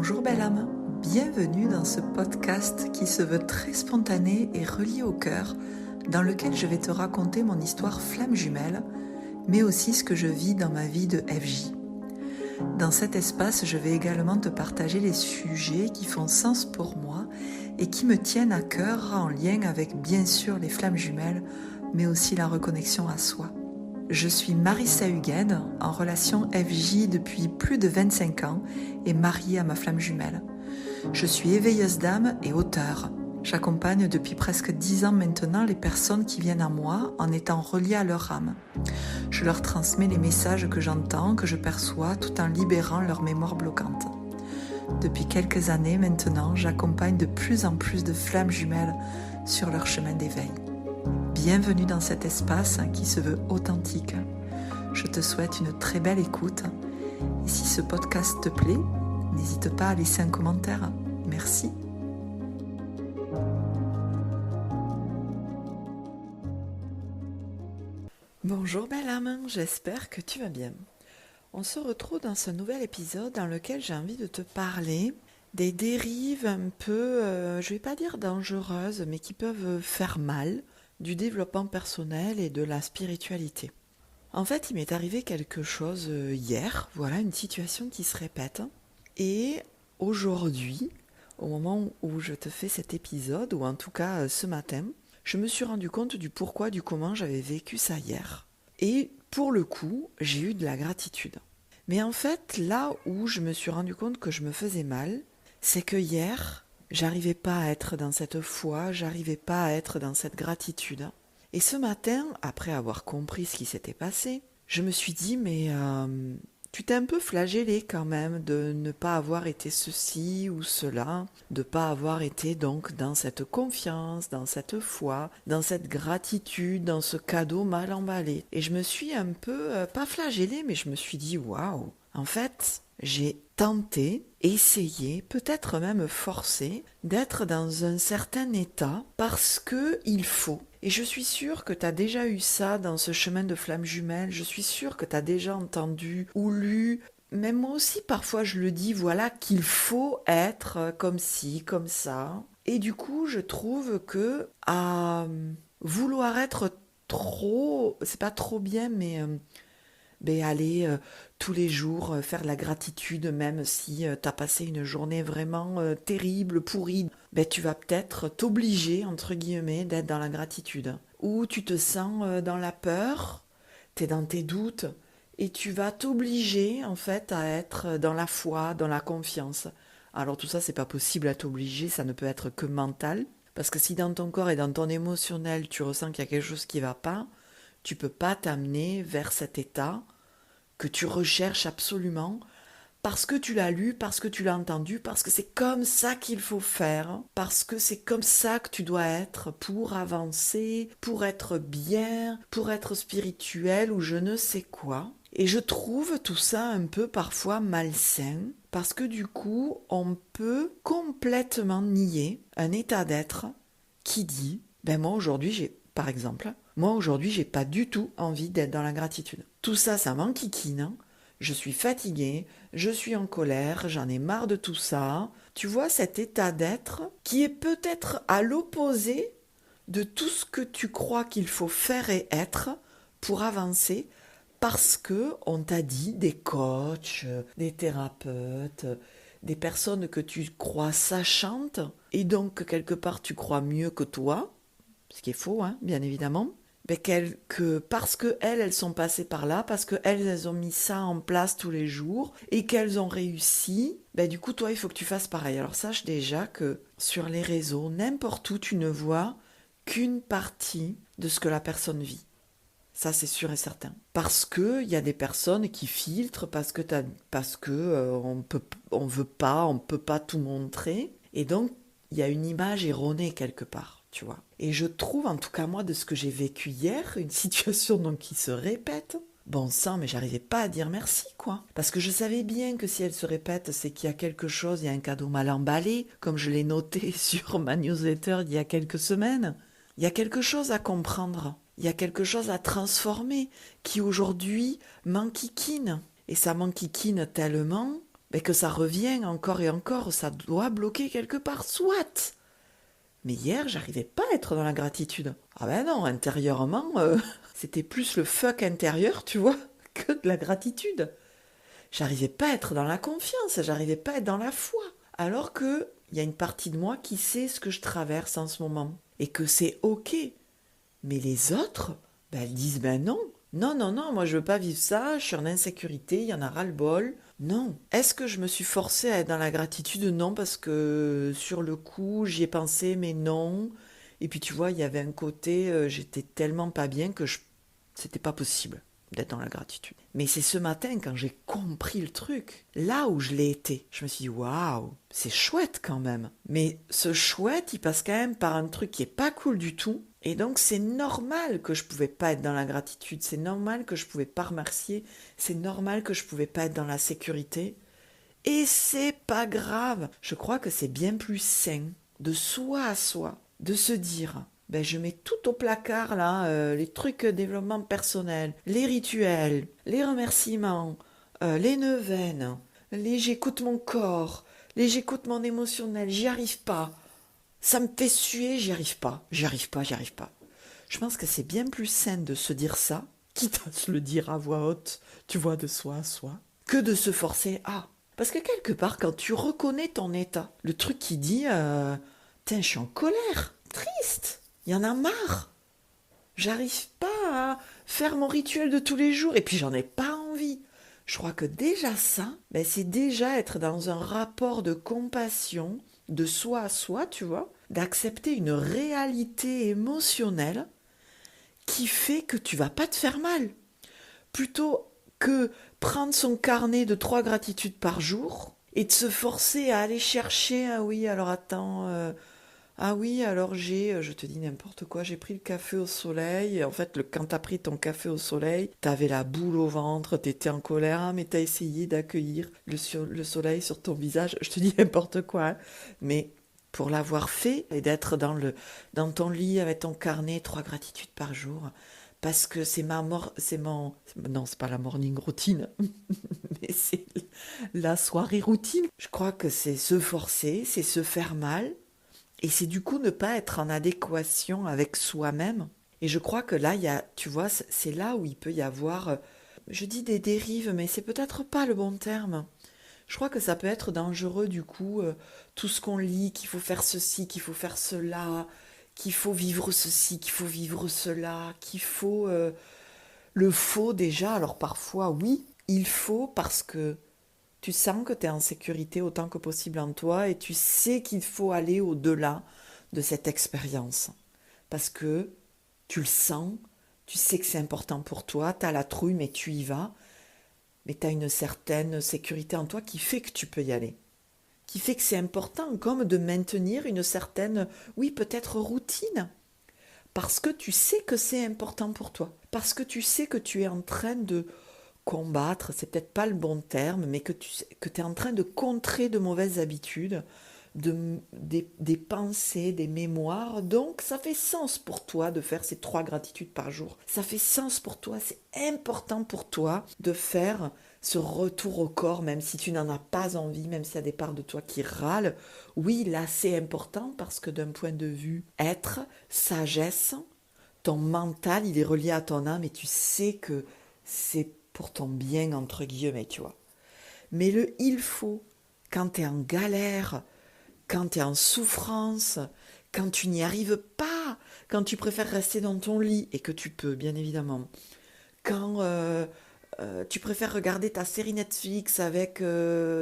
Bonjour belle âme, bienvenue dans ce podcast qui se veut très spontané et relié au cœur, dans lequel je vais te raconter mon histoire flamme jumelle, mais aussi ce que je vis dans ma vie de FJ. Dans cet espace, je vais également te partager les sujets qui font sens pour moi et qui me tiennent à cœur en lien avec bien sûr les flammes jumelles, mais aussi la reconnexion à soi. Je suis Marissa Hugued, en relation FJ depuis plus de 25 ans et mariée à ma flamme jumelle. Je suis éveilleuse d'âme et auteure. J'accompagne depuis presque 10 ans maintenant les personnes qui viennent à moi en étant reliées à leur âme. Je leur transmets les messages que j'entends, que je perçois, tout en libérant leur mémoire bloquante. Depuis quelques années maintenant, j'accompagne de plus en plus de flammes jumelles sur leur chemin d'éveil. Bienvenue dans cet espace qui se veut authentique. Je te souhaite une très belle écoute. Et si ce podcast te plaît, n'hésite pas à laisser un commentaire. Merci. Bonjour belle âme, j'espère que tu vas bien. On se retrouve dans ce nouvel épisode dans lequel j'ai envie de te parler des dérives un peu, je vais pas dire dangereuses, mais qui peuvent faire mal, du développement personnel et de la spiritualité. En fait, il m'est arrivé quelque chose hier, voilà, une situation qui se répète. Et aujourd'hui, au moment où je te fais cet épisode, ou en tout cas ce matin, je me suis rendu compte du pourquoi, du comment j'avais vécu ça hier. Et pour le coup, j'ai eu de la gratitude. Mais en fait, là où je me suis rendu compte que je me faisais mal, c'est que hier, j'arrivais pas à être dans cette foi, j'arrivais pas à être dans cette gratitude. Et ce matin, après avoir compris ce qui s'était passé, je me suis dit, mais tu t'es un peu flagellé quand même de ne pas avoir été ceci ou cela, de pas avoir été donc dans cette confiance, dans cette foi, dans cette gratitude, dans ce cadeau mal emballé. Et je me suis un peu, pas flagellée, mais je me suis dit, waouh, en fait, j'ai tenté, essayé, peut-être même forcé d'être dans un certain état parce que il faut. Et je suis sûre que tu as déjà eu ça dans ce chemin de flamme jumelle, je suis sûre que tu as déjà entendu ou lu, même moi aussi parfois je le dis, voilà, qu'il faut être comme ci, comme ça. Et du coup, je trouve que à vouloir être trop, c'est pas trop bien, mais aller tous les jours faire de la gratitude, même si t'as passé une journée vraiment terrible, pourrie, tu vas peut-être t'obliger, entre guillemets, d'être dans la gratitude. Ou tu te sens dans la peur, t'es dans tes doutes, et tu vas t'obliger, en fait, à être dans la foi, dans la confiance. Alors tout ça, c'est pas possible à t'obliger, ça ne peut être que mental. Parce que si dans ton corps et dans ton émotionnel, tu ressens qu'il y a quelque chose qui va pas, tu peux pas t'amener vers cet état que tu recherches absolument parce que tu l'as lu, parce que tu l'as entendu, parce que c'est comme ça qu'il faut faire, parce que c'est comme ça que tu dois être pour avancer, pour être bien, pour être spirituel ou je ne sais quoi. Et je trouve tout ça un peu parfois malsain parce que du coup, on peut complètement nier un état d'être qui dit moi aujourd'hui par exemple, moi aujourd'hui j'ai pas du tout envie d'être dans la gratitude. Tout ça, ça m'enquiquine, je suis fatiguée, je suis en colère, j'en ai marre de tout ça. Tu vois cet état d'être qui est peut-être à l'opposé de tout ce que tu crois qu'il faut faire et être pour avancer parce que on t'a dit, des coachs, des thérapeutes, des personnes que tu crois sachantes et donc quelque part tu crois mieux que toi, ce qui est faux, bien évidemment, que parce qu'elles sont passées par là, parce qu'elles ont mis ça en place tous les jours et qu'elles ont réussi, du coup, toi, il faut que tu fasses pareil. Alors sache déjà que sur les réseaux, n'importe où, tu ne vois qu'une partie de ce que la personne vit. Ça, c'est sûr et certain. Parce qu'il y a des personnes qui filtrent, parce que on peut pas tout montrer. Et donc, il y a une image erronée quelque part, tu vois. Et je trouve, en tout cas moi, de ce que j'ai vécu hier, une situation donc qui se répète. Bon sang, mais j'arrivais pas à dire merci, quoi. Parce que je savais bien que si elle se répète, c'est qu'il y a quelque chose, il y a un cadeau mal emballé, comme je l'ai noté sur ma newsletter il y a quelques semaines. Il y a quelque chose à comprendre. Il y a quelque chose à transformer qui aujourd'hui m'enquiquine. Et ça m'enquiquine tellement mais que ça revient encore et encore, ça doit bloquer quelque part, soit. Mais hier, j'arrivais pas à être dans la gratitude. Ah ben non, intérieurement, c'était plus le fuck intérieur, tu vois, que de la gratitude. J'arrivais pas à être dans la confiance, j'arrivais pas à être dans la foi. Alors que il y a une partie de moi qui sait ce que je traverse en ce moment. Et que c'est ok. Mais les autres, ben, elles disent ben non. Non, non, non, moi je veux pas vivre ça, je suis en insécurité, il y en a ras-le-bol. Non. Est-ce que je me suis forcée à être dans la gratitude? Non, parce que sur le coup, j'y ai pensé, mais non. Et puis tu vois, il y avait un côté, j'étais tellement pas bien que c'était pas possible d'être dans la gratitude. Mais c'est ce matin, quand j'ai compris le truc, là où je l'ai été, je me suis dit, waouh, c'est chouette quand même. Mais ce chouette, il passe quand même par un truc qui est pas cool du tout. Et donc c'est normal que je pouvais pas être dans la gratitude, c'est normal que je pouvais pas remercier, c'est normal que je pouvais pas être dans la sécurité. Et c'est pas grave. Je crois que c'est bien plus sain de soi à soi, de se dire, ben je mets tout au placard là, les trucs développement personnel, les rituels, les remerciements, les neuvaines, les j'écoute mon corps, les j'écoute mon émotionnel, j'y arrive pas. Ça me fait suer, j'y arrive pas, j'y arrive pas. Je pense que c'est bien plus sain de se dire ça, quitte à se le dire à voix haute, tu vois, de soi à soi, que de se forcer à. Parce que quelque part, quand tu reconnais ton état, le truc qui dit, tiens, je suis en colère, triste, il y en a marre, j'arrive pas à faire mon rituel de tous les jours, et puis j'en ai pas envie. Je crois que déjà ça, ben c'est déjà être dans un rapport de compassion, de soi à soi, tu vois, d'accepter une réalité émotionnelle qui fait que tu vas pas te faire mal. Plutôt que prendre son carnet de 3 gratitudes par jour et de se forcer à aller chercher, ah oui, alors attends, ah oui, alors je te dis n'importe quoi, j'ai pris le café au soleil. Et en fait, quand t'as pris ton café au soleil, t'avais la boule au ventre, t'étais en colère, mais t'as essayé d'accueillir le soleil sur ton visage. Je te dis n'importe quoi, hein. Mais pour l'avoir fait et d'être dans ton lit avec ton carnet, 3 gratitudes par jour, parce que non, c'est pas la morning routine, mais c'est la soirée routine. Je crois que c'est se forcer, c'est se faire mal, et c'est du coup ne pas être en adéquation avec soi-même. Et je crois que là, tu vois, c'est là où il peut y avoir, je dis des dérives, mais c'est peut-être pas le bon terme. Je crois que ça peut être dangereux du coup, tout ce qu'on lit, qu'il faut faire ceci, qu'il faut faire cela, qu'il faut vivre ceci, qu'il faut vivre cela, qu'il faut le faut déjà. Alors parfois oui, il faut parce que tu sens que tu es en sécurité autant que possible en toi et tu sais qu'il faut aller au-delà de cette expérience. Parce que tu le sens, tu sais que c'est important pour toi, tu as la trouille mais tu y vas, mais tu as une certaine sécurité en toi qui fait que tu peux y aller. Qui fait que c'est important comme de maintenir une certaine, oui peut-être routine. Parce que tu sais que c'est important pour toi. Parce que tu sais que tu es en train de combattre, c'est peut-être pas le bon terme, mais que tu es en train de contrer de mauvaises habitudes, des pensées, des mémoires. Donc, ça fait sens pour toi de faire ces 3 gratitudes par jour. Ça fait sens pour toi, c'est important pour toi de faire ce retour au corps, même si tu n'en as pas envie, même s'il y a des parts de toi qui râlent. Oui, là, c'est important parce que d'un point de vue être, sagesse, ton mental, il est relié à ton âme et tu sais que c'est pour ton bien, entre guillemets, tu vois. Mais le il faut, quand tu es en galère, quand tu es en souffrance, quand tu n'y arrives pas, quand tu préfères rester dans ton lit, et que tu peux, bien évidemment, quand tu préfères regarder ta série Netflix avec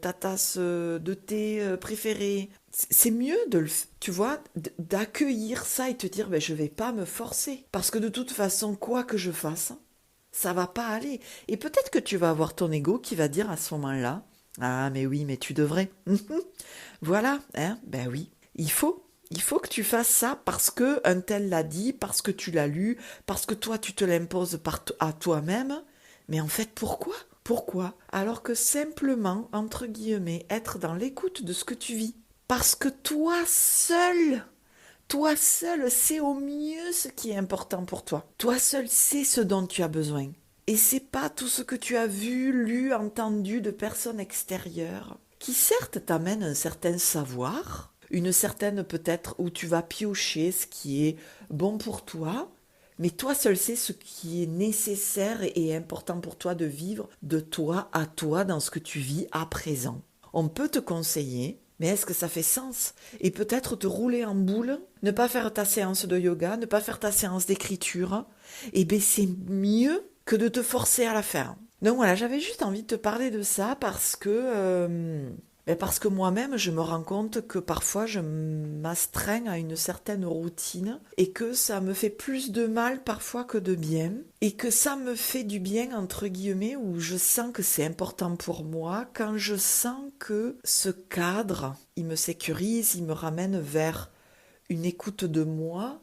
ta tasse de thé préférée, c'est mieux tu vois, d'accueillir ça et te dire, ben, je vais pas me forcer. Parce que de toute façon, quoi que je fasse, ça va pas aller. Et peut-être que tu vas avoir ton ego qui va dire à ce moment-là, ah mais oui, mais tu devrais. Voilà, hein, ben oui, il faut que tu fasses ça parce que un tel l'a dit, parce que tu l'as lu, parce que toi tu te l'imposes à toi-même. Mais en fait, pourquoi? Pourquoi? Alors que simplement, entre guillemets, être dans l'écoute de ce que tu vis. Parce que toi seul sais au mieux ce qui est important pour toi. Toi seul sais ce dont tu as besoin. Et c'est pas tout ce que tu as vu, lu, entendu de personnes extérieures qui certes t'amènent un certain savoir, une certaine peut-être où tu vas piocher ce qui est bon pour toi, mais toi seul sais ce qui est nécessaire et important pour toi de vivre de toi à toi dans ce que tu vis à présent. On peut te conseiller, mais est-ce que ça fait sens? Et peut-être te rouler en boule, ne pas faire ta séance de yoga, ne pas faire ta séance d'écriture, et bien c'est mieux que de te forcer à la faire. Donc voilà, j'avais juste envie de te parler de ça parce que moi-même, je me rends compte que parfois, je m'astreins à une certaine routine et que ça me fait plus de mal parfois que de bien. Et que ça me fait du bien, entre guillemets, où je sens que c'est important pour moi, quand je sens que ce cadre, il me sécurise, il me ramène vers une écoute de moi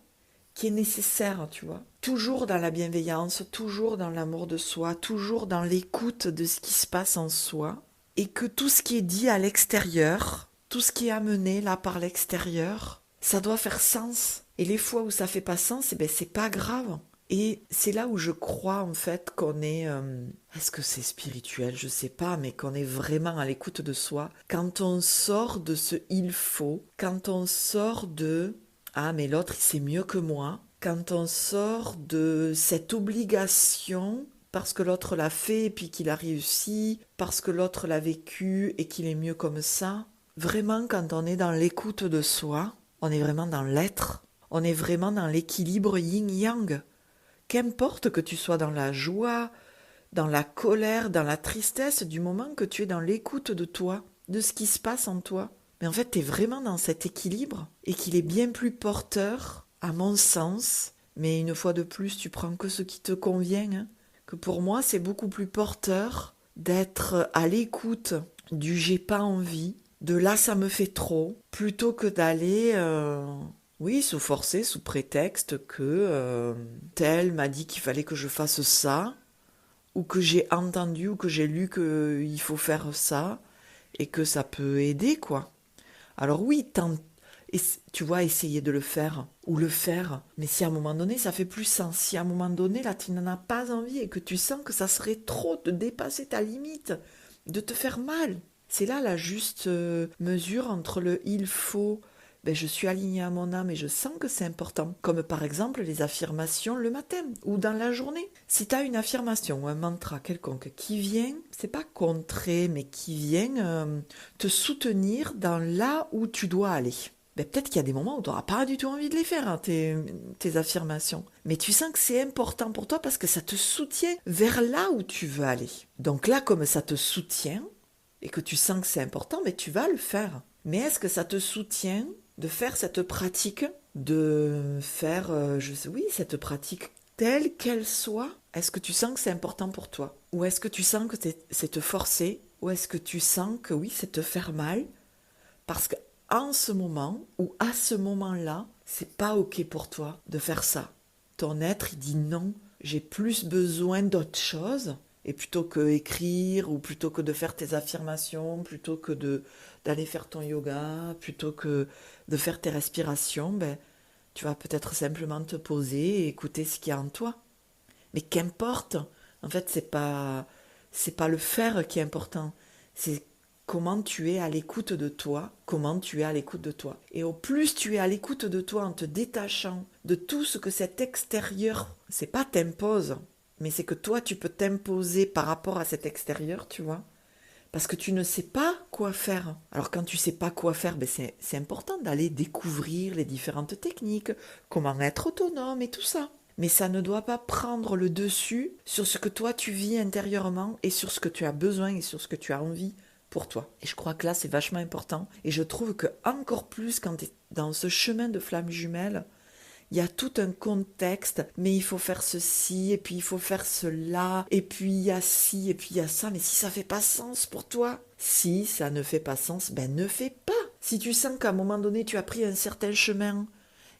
qui est nécessaire, tu vois. Toujours dans la bienveillance, toujours dans l'amour de soi, toujours dans l'écoute de ce qui se passe en soi. Et que tout ce qui est dit à l'extérieur, tout ce qui est amené là par l'extérieur, ça doit faire sens. Et les fois où ça fait pas sens, eh ben c'est pas grave. Et c'est là où je crois en fait qu'on est, est-ce que c'est spirituel, je sais pas, mais qu'on est vraiment à l'écoute de soi. Quand on sort de ce il faut, quand on sort de ah mais l'autre c'est mieux que moi, quand on sort de cette obligation parce que l'autre l'a fait et puis qu'il a réussi, parce que l'autre l'a vécu et qu'il est mieux comme ça. Vraiment, quand on est dans l'écoute de soi, on est vraiment dans l'être, on est vraiment dans l'équilibre yin-yang. Qu'importe que tu sois dans la joie, dans la colère, dans la tristesse, du moment que tu es dans l'écoute de toi, de ce qui se passe en toi. Mais en fait, tu es vraiment dans cet équilibre et qu'il est bien plus porteur, à mon sens, mais une fois de plus, tu prends que ce qui te convient, hein, que pour moi, c'est beaucoup plus porteur d'être à l'écoute du j'ai pas envie, de là ça me fait trop, plutôt que d'aller, oui, sous forcer, sous prétexte que tel m'a dit qu'il fallait que je fasse ça, ou que j'ai entendu ou que j'ai lu qu'il faut faire ça, et que ça peut aider, quoi. Alors oui, tu vois, essayer de le faire ou le faire, mais si à un moment donné ça fait plus sens, si à un moment donné là tu n'en as pas envie et que tu sens que ça serait trop de dépasser ta limite, de te faire mal, c'est là la juste mesure entre le il faut, ben je suis alignée à mon âme et je sens que c'est important, comme par exemple les affirmations le matin ou dans la journée. Si tu as une affirmation ou un mantra quelconque qui vient, c'est pas contrer, mais qui vient te soutenir dans là où tu dois aller. Ben, peut-être qu'il y a des moments où tu n'auras pas du tout envie de les faire, hein, tes affirmations. Mais tu sens que c'est important pour toi parce que ça te soutient vers là où tu veux aller. Donc là, comme ça te soutient et que tu sens que c'est important, ben, tu vas le faire. Mais est-ce que ça te soutient de faire cette pratique, de faire, oui, cette pratique telle qu'elle soit? Est-ce que tu sens que c'est important pour toi? Ou est-ce que tu sens que c'est te forcer? Ou est-ce que tu sens que oui, c'est te faire mal? Parce que en ce moment ou à ce moment-là, c'est pas ok pour toi de faire ça. Ton être, il dit non, j'ai plus besoin d'autre chose. Et plutôt que écrire, ou plutôt que de faire tes affirmations, plutôt que d'aller faire ton yoga, plutôt que de faire tes respirations, ben, tu vas peut-être simplement te poser et écouter ce qu'il y a en toi. Mais qu'importe, en fait, c'est pas le faire qui est important, c'est comment tu es à l'écoute de toi, comment tu es à l'écoute de toi. Et au plus tu es à l'écoute de toi en te détachant de tout ce que cet extérieur, c'est pas t'impose, mais c'est que toi tu peux t'imposer par rapport à cet extérieur, tu vois. Parce que tu ne sais pas quoi faire. Alors quand tu sais pas quoi faire, ben c'est important d'aller découvrir les différentes techniques, comment être autonome et tout ça. Mais ça ne doit pas prendre le dessus sur ce que toi tu vis intérieurement et sur ce que tu as besoin et sur ce que tu as envie pour toi. Et je crois que là c'est vachement important. Et je trouve que encore plus quand tu es dans ce chemin de flamme jumelle, il y a tout un contexte, mais il faut faire ceci, et puis il faut faire cela, et puis il y a ci, et puis il y a ça, mais si ça fait pas sens pour toi, si ça ne fait pas sens, ben ne fais pas. Si tu sens qu'à un moment donné tu as pris un certain chemin,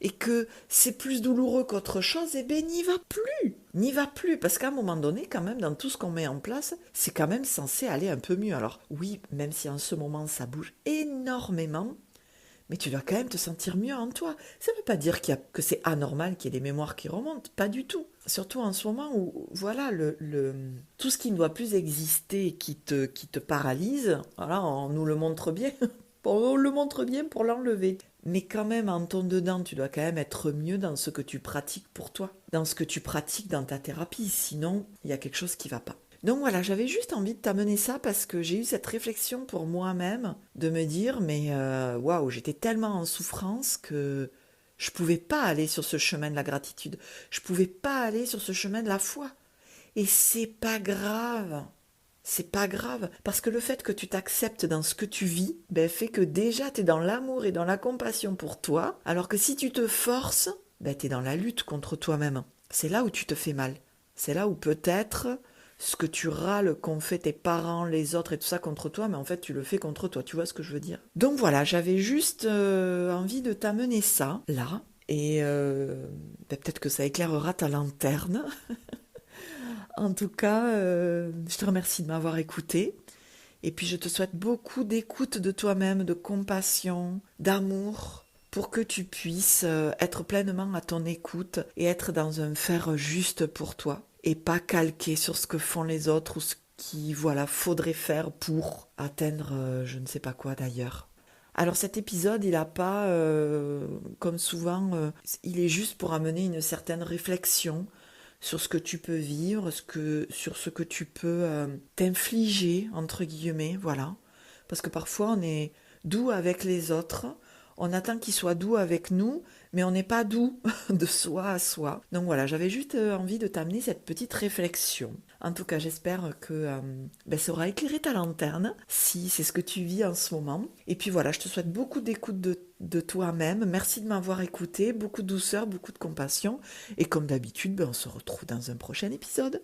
et que c'est plus douloureux qu'autre chose, eh ben n'y va plus, parce qu'à un moment donné, quand même, dans tout ce qu'on met en place, c'est quand même censé aller un peu mieux. Alors oui, même si en ce moment ça bouge énormément, mais tu dois quand même te sentir mieux en toi. Ça ne veut pas dire que c'est anormal qu'il y ait des mémoires qui remontent, pas du tout. Surtout en ce moment où, voilà, tout ce qui ne doit plus exister, qui te paralyse, voilà, on nous le montre bien. On le montre bien pour l'enlever. Mais quand même, en ton dedans, tu dois quand même être mieux dans ce que tu pratiques pour toi, dans ce que tu pratiques dans ta thérapie. Sinon, il y a quelque chose qui ne va pas. Donc voilà, j'avais juste envie de t'amener ça parce que j'ai eu cette réflexion pour moi-même de me dire, mais waouh, j'étais tellement en souffrance que je pouvais pas aller sur ce chemin de la gratitude. Je pouvais pas aller sur ce chemin de la foi. Et c'est pas grave. C'est pas grave, parce que le fait que tu t'acceptes dans ce que tu vis, ben, fait que déjà tu es dans l'amour et dans la compassion pour toi, alors que si tu te forces, ben, tu es dans la lutte contre toi-même. C'est là où tu te fais mal. C'est là où peut-être ce que tu râles qu'ont fait tes parents, les autres et tout ça contre toi, mais en fait tu le fais contre toi, tu vois ce que je veux dire. Donc voilà, j'avais juste envie de t'amener ça, là, et ben, peut-être que ça éclairera ta lanterne. En tout cas, je te remercie de m'avoir écouté. Et puis je te souhaite beaucoup d'écoute de toi-même, de compassion, d'amour, pour que tu puisses être pleinement à ton écoute et être dans un faire juste pour toi. Et pas calquer sur ce que font les autres ou ce qu'il voilà, faudrait faire pour atteindre je ne sais pas quoi d'ailleurs. Alors cet épisode, il n'a pas, comme souvent, il est juste pour amener une certaine réflexion sur ce que tu peux vivre, sur ce que tu peux t'infliger, entre guillemets, voilà. Parce que parfois on est doux avec les autres, on attend qu'ils soient doux avec nous, mais on n'est pas doux de soi à soi. Donc voilà, j'avais juste envie de t'amener cette petite réflexion. En tout cas, j'espère que ça aura éclairé ta lanterne, si c'est ce que tu vis en ce moment. Et puis voilà, je te souhaite beaucoup d'écoute de toi-même. Merci de m'avoir écouté, beaucoup de douceur, beaucoup de compassion. Et comme d'habitude, on se retrouve dans un prochain épisode.